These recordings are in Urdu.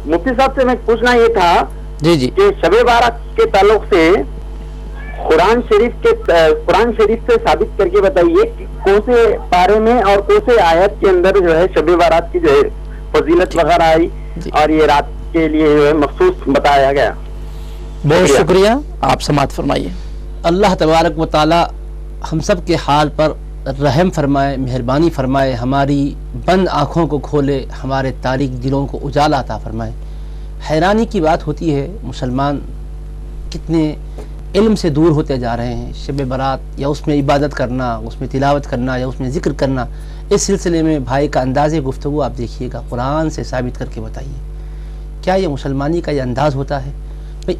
مفتی صاحب سے میں پوچھنا یہ تھا جی جی کہ شب بارات کے تعلق سے قرآن شریف سے ثابت کر کے بتائیے کہ کون سے پارے میں اور کون سے آیت کے اندر جو ہے شب بارات کی جو ہے فضیلت وغیرہ آئی اور یہ رات کے لیے جو ہے مخصوص بتایا گیا. بہت شکریہ. آپ سماعت فرمائیے. اللہ تبارک و تعالی ہم سب کے حال پر رحم فرمائے، مہربانی فرمائے، ہماری بند آنکھوں کو کھولے، ہمارے تاریک دلوں کو اجالا عطا فرمائے. حیرانی کی بات ہوتی ہے مسلمان کتنے علم سے دور ہوتے جا رہے ہیں. شب برات یا اس میں عبادت کرنا، اس میں تلاوت کرنا یا اس میں ذکر کرنا، اس سلسلے میں بھائی کا انداز گفتگو آپ دیکھیے گا. قرآن سے ثابت کر کے بتائیے کیا یہ مسلمانی کا یہ انداز ہوتا ہے؟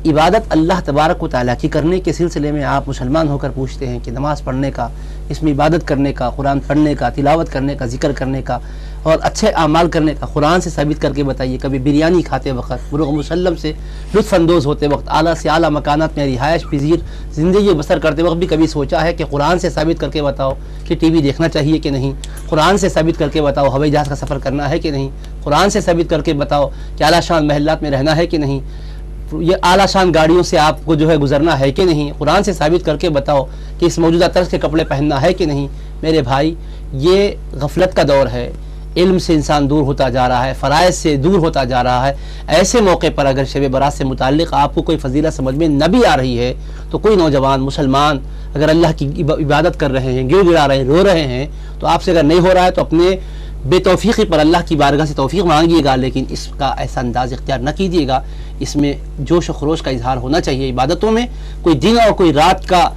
عبادت اللہ تبارک و تعالیٰ کی کرنے کے سلسلے میں آپ مسلمان ہو کر پوچھتے ہیں کہ نماز پڑھنے کا، اس میں عبادت کرنے کا، قرآن پڑھنے کا، تلاوت کرنے کا، ذکر کرنے کا اور اچھے اعمال کرنے کا قرآن سے ثابت کر کے بتائیے. کبھی بریانی کھاتے وقت، مرغ مسلم سے لطف اندوز ہوتے وقت، اعلیٰ سے اعلیٰ مکانات میں رہائش پذیر زندگی بسر کرتے وقت بھی کبھی سوچا ہے کہ قرآن سے ثابت کر کے بتاؤ کہ ٹی وی دیکھنا چاہیے کہ نہیں؟ قرآن سے ثابت کر کے بتاؤ ہوائی جہاز کا سفر کرنا ہے کہ نہیں؟ قرآن سے ثابت کر کے بتاؤ کہ اعلیٰ شان محلات میں رہنا ہے کہ نہیں؟ یہ اعلیٰ شان گاڑیوں سے آپ کو جو ہے گزرنا ہے کہ نہیں؟ قرآن سے ثابت کر کے بتاؤ کہ اس موجودہ طرز کے کپڑے پہننا ہے کہ نہیں؟ میرے بھائی یہ غفلت کا دور ہے. علم سے انسان دور ہوتا جا رہا ہے، فرائض سے دور ہوتا جا رہا ہے. ایسے موقع پر اگر شب برات سے متعلق آپ کو کوئی فضیلت سمجھ میں نہ بھی آ رہی ہے تو کوئی نوجوان مسلمان اگر اللہ کی عبادت کر رہے ہیں، گڑ گڑا رہے ہیں، رو رہے ہیں، تو آپ سے اگر نہیں ہو رہا ہے تو اپنے بے توفیقی پر اللہ کی بارگاہ سے توفیق مانگیے گا، لیکن اس کا ایسا انداز اختیار نہ کیجیے گا. اس میں جوش و خروش کا اظہار ہونا چاہیے. عبادتوں میں کوئی دن اور کوئی رات کا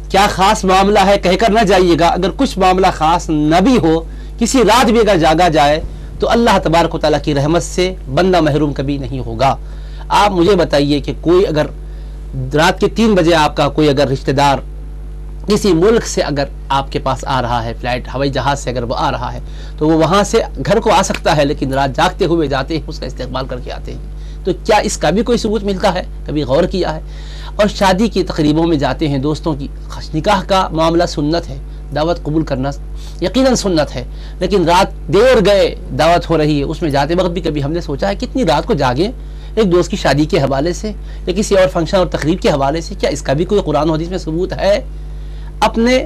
کیا خاص معاملہ ہے کہہ کر نہ جائیے گا. اگر کچھ معاملہ خاص نہ بھی ہو، کسی رات بھی اگر جاگا جائے تو اللہ تبارک و تعالیٰ کی رحمت سے بندہ محروم کبھی نہیں ہوگا. آپ مجھے بتائیے کہ کوئی اگر رات کے 3 بجے آپ کا کوئی اگر رشتہ دار کسی ملک سے اگر آپ کے پاس آ رہا ہے، فلائٹ ہوائی جہاز سے اگر وہ آ رہا ہے تو وہ وہاں سے گھر کو آ سکتا ہے، لیکن رات جاگتے ہوئے جاتے ہیں، اس کا استقبال کر کے آتے ہیں. تو کیا اس کا بھی کوئی ثبوت ملتا ہے؟ کبھی غور کیا ہے؟ اور شادی کی تقریبوں میں جاتے ہیں دوستوں کی، نکاح کا معاملہ سنت ہے، دعوت قبول کرنا یقیناً سنت ہے، لیکن رات دیر گئے دعوت ہو رہی ہے، اس میں جاتے وقت بھی کبھی ہم نے سوچا ہے کتنی رات کو جاگیں ایک دوست کی شادی کے حوالے سے یا کسی اور فنکشن اور تقریب کے حوالے سے؟ کیا اس کا بھی کوئی قرآن و حدیث میں ثبوت ہے؟ اپنے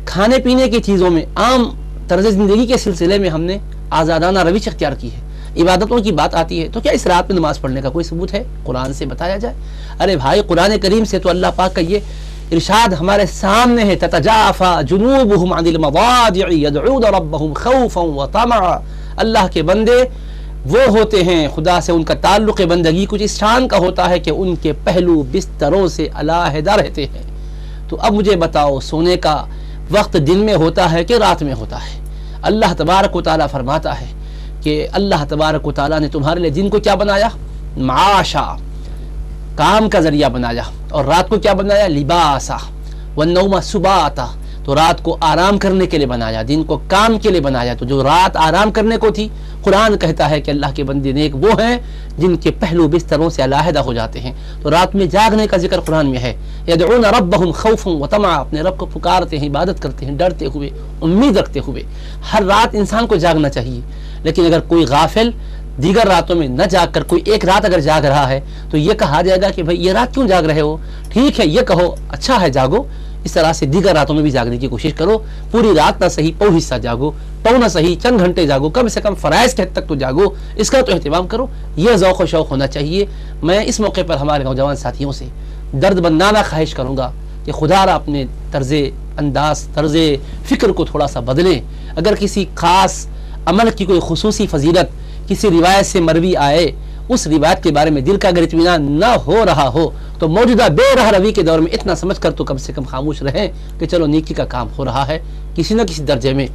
کھانے پینے کی چیزوں میں، عام طرز زندگی کے سلسلے میں ہم نے آزادانہ روش اختیار کی ہے. عبادتوں کی بات آتی ہے تو کیا اس رات میں نماز پڑھنے کا کوئی ثبوت ہے؟ قرآن سے بتایا جائے. ارے بھائی قرآن کریم سے تو اللہ پاک کا یہ ارشاد ہمارے سامنے ہے، تتجافى جنوبهم عن المضاجع يدعون ربهم خوفا وطمعا. اللہ کے بندے وہ ہوتے ہیں، خدا سے ان کا تعلق بندگی کچھ اس شان کا ہوتا ہے کہ ان کے پہلو بستروں سے علیحدہ رہتے ہیں. تو اب مجھے بتاؤ سونے کا وقت دن میں ہوتا ہے کہ رات میں ہوتا ہے؟ اللہ تبارک و تعالیٰ فرماتا ہے کہ اللہ تبارک و تعالیٰ نے تمہارے لیے دن کو کیا بنایا؟ معاشا، کام کا ذریعہ بنایا، اور رات کو کیا بنایا؟ لباسا، والنوم سباتا. تو رات کو آرام کرنے کے لیے بنایا، دن کو کام کے لیے بنایا. تو جو رات آرام کرنے کو تھی، قرآن کہتا ہے کہ اللہ کے بندے نیک وہ ہیں جن کے پہلو بستروں سے علیحدہ ہو جاتے ہیں. تو رات میں جاگنے کا ذکر قرآن میں ہے. یدعون ربهم خوفا وطمعا، اپنے رب کو پکارتے ہیں، عبادت کرتے ہیں ڈرتے ہوئے، امید رکھتے ہوئے. ہر رات انسان کو جاگنا چاہیے، لیکن اگر کوئی غافل دیگر راتوں میں نہ جاگ کر کوئی ایک رات اگر جاگ رہا ہے تو یہ کہا جائے گا کہ بھئی یہ رات کیوں جاگ رہے ہو؟ ٹھیک ہے یہ کہو اچھا ہے جاگو، اس طرح سے دیگر راتوں میں بھی جاگنے کی کوشش کرو. پوری رات نہ صحیح پو حصہ جاگو، پو نہ صحیح چند گھنٹے جاگو، کم سے کم فرائض کے حد تک تو جاگو. اس کا تو اہتمام کرو. یہ ذوق و شوق ہونا چاہیے. میں اس موقع پر ہمارے نوجوان ساتھیوں سے درد مندانہ خواہش کروں گا کہ خدا را اپنے طرز انداز، طرز فکر کو تھوڑا سا بدلیں. اگر کسی خاص عمل کی کوئی خصوصی فضیلت کسی روایت سے مروی آئے، اس روایت کے بارے میں دل کا اگر اطمینان نہ ہو رہا ہو تو موجودہ بے رہ روی کے دور میں اتنا سمجھ کر تو کم سے کم خاموش رہیں کہ چلو نیکی کا کام ہو رہا ہے کسی نہ کسی درجے میں.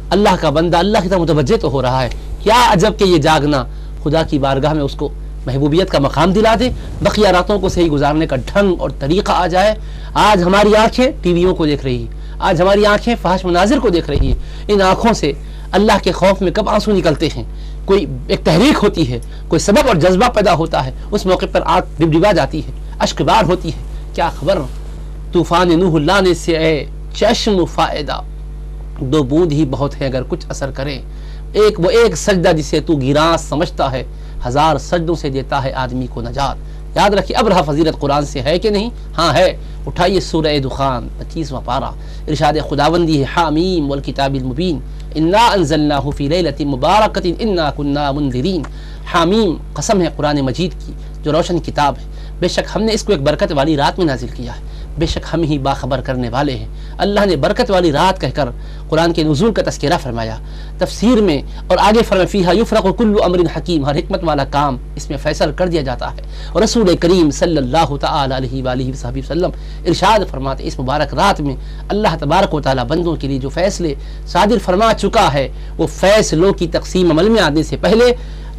اللہ کا بندہ اللہ کی طرف متوجہ تو ہو رہا ہے. کیا عجب کہ یہ جاگنا خدا کی بارگاہ میں اس کو محبوبیت کا مقام دلا دے، بقیہ راتوں کو صحیح گزارنے کا ڈھنگ اور طریقہ آ جائے. آج ہماری آنکھیں ٹی ویوں کو دیکھ رہی ہیں، آج ہماری آنکھیں فحش مناظر کو دیکھ رہی ہیں. ان آنکھوں سے اللہ کے خوف میں کب آنسو نکلتے ہیں، کوئی ایک تحریک ہوتی ہے، کوئی سبب اور جذبہ پیدا ہوتا ہے، اس موقع پر آنکھ ڈبڈبا جاتی ہے، اشک بار ہوتی ہے. کیا خبر طوفان نوح لانے سے اے چشم فائدہ، 2 بوند ہی بہت ہے اگر کچھ اثر کرے. وہ ایک سجدہ جسے تو گراں سمجھتا ہے، 1000 سجدوں سے دیتا ہے آدمی کو نجات۔ یاد رکھیے ابرہا فضیلت قرآن سے ہے کہ نہیں؟ ہاں ہے۔ اٹھائیے سورہ دخان 25واں پارہ، ارشاد خداوندی ہے حامیم والکتاب المبین انا انزلناہ فی لیلۃ مبارکۃ انا کنا منذرین۔ حامیم قسم ہے قرآن مجید کی جو روشن کتاب ہے، بے شک ہم نے اس کو ایک برکت والی رات میں نازل کیا ہے، بے شک ہم ہی باخبر کرنے والے ہیں۔ اللہ نے برکت والی رات کہہ کر قرآن کے نزول کا تذکرہ فرمایا تفسیر میں، اور آگے فرمایا فیہا یفرق کل امر حکیم، ہر حکمت والا کام اس میں فیصل کر دیا جاتا ہے۔ اور رسول کریم صلی اللہ تعالی علیہ وآلہ وصحبہ وسلم ارشاد فرماتے اس مبارک رات میں اللہ تبارک و تعالی بندوں کے لیے جو فیصلے صادر فرما چکا ہے، وہ فیصلوں کی تقسیم عمل میں آنے سے پہلے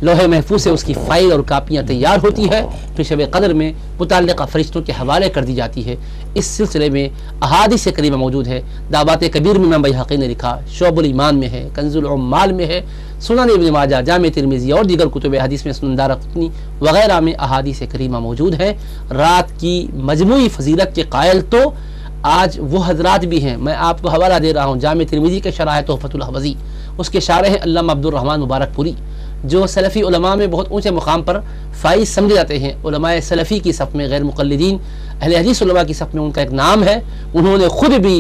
لوح محفوظ سے اس کی فائل اور کاپیاں تیار ہوتی ہے، پھر شب قدر میں متعلقہ فرشتوں کے حوالے کر دی جاتی ہے۔ اس سلسلے میں احادیث کریمہ موجود ہے۔ دعوات کبیر میں امام بیہقی نے لکھا، شعب الایمان میں ہے، کنز العمال میں ہے، سنن ابن ماجہ، جامع ترمذی اور دیگر کتب حدیث میں سنن دارقطنی وغیرہ میں احادیث کریمہ موجود ہے۔ رات کی مجموعی فضیلت کے قائل تو آج وہ حضرات بھی ہیں، میں آپ کو حوالہ دے رہا ہوں جامع ترمذی کے شرح تحفۃ الحوزی، اس کے شارح علامہ عبد الرحمن مبارک پوری، جو سلفی علماء میں بہت اونچے مقام پر فائز سمجھے جاتے ہیں، علماء سلفی کی صف میں، غیر مقلدین اہل حدیث علماء کی صف میں ان کا ایک نام ہے۔ انہوں نے خود بھی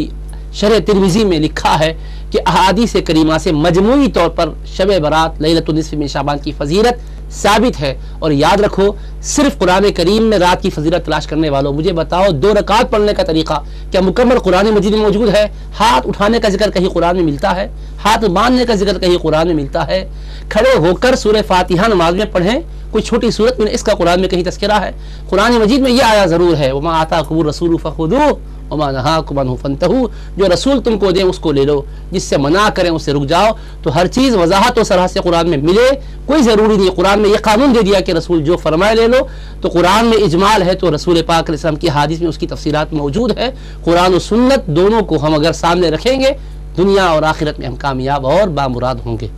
شرح ترمذی میں لکھا ہے کہ احادیث کریمہ سے مجموعی طور پر شب برات لیلۃ النصف من شعبان کی فضیلت ثابت ہے۔ اور یاد رکھو صرف قرآن کریم میں رات کی فضیلت تلاش کرنے والوں مجھے بتاؤ 2 رکعت پڑھنے کا طریقہ کیا مکمل قرآن مجید میں موجود ہے؟ ہاتھ اٹھانے کا ذکر کہیں قرآن میں ملتا ہے؟ ہاتھ باندھنے کا ذکر کہیں قرآن میں ملتا ہے؟ کھڑے ہو کر سورہ فاتحہ نماز میں پڑھیں، کوئی چھوٹی صورت میں اس کا قرآن میں کہیں تذکرہ ہے؟ قرآن مجید میں یہ آیا ضرور ہے وما آتاکم الرسول فخذوہ وما نہاکم عنہ فانتہوا، جو رسول تم کو دیں اس کو لے لو، جس سے منع کریں اس سے رک جاؤ۔ تو ہر چیز وضاحت و صراحت سے قرآن میں ملے، کوئی ضروری نہیں۔ قرآن میں یہ قانون دے دیا کہ رسول جو فرمائے لے لو، تو قرآن میں اجمال ہے تو رسول پاک علیہ السلام کی حدیث میں اس کی تفسیرات موجود ہے۔ قرآن و سنت دونوں کو ہم اگر سامنے رکھیں گے، دنیا اور آخرت میں ہم کامیاب اور بامراد ہوں گے۔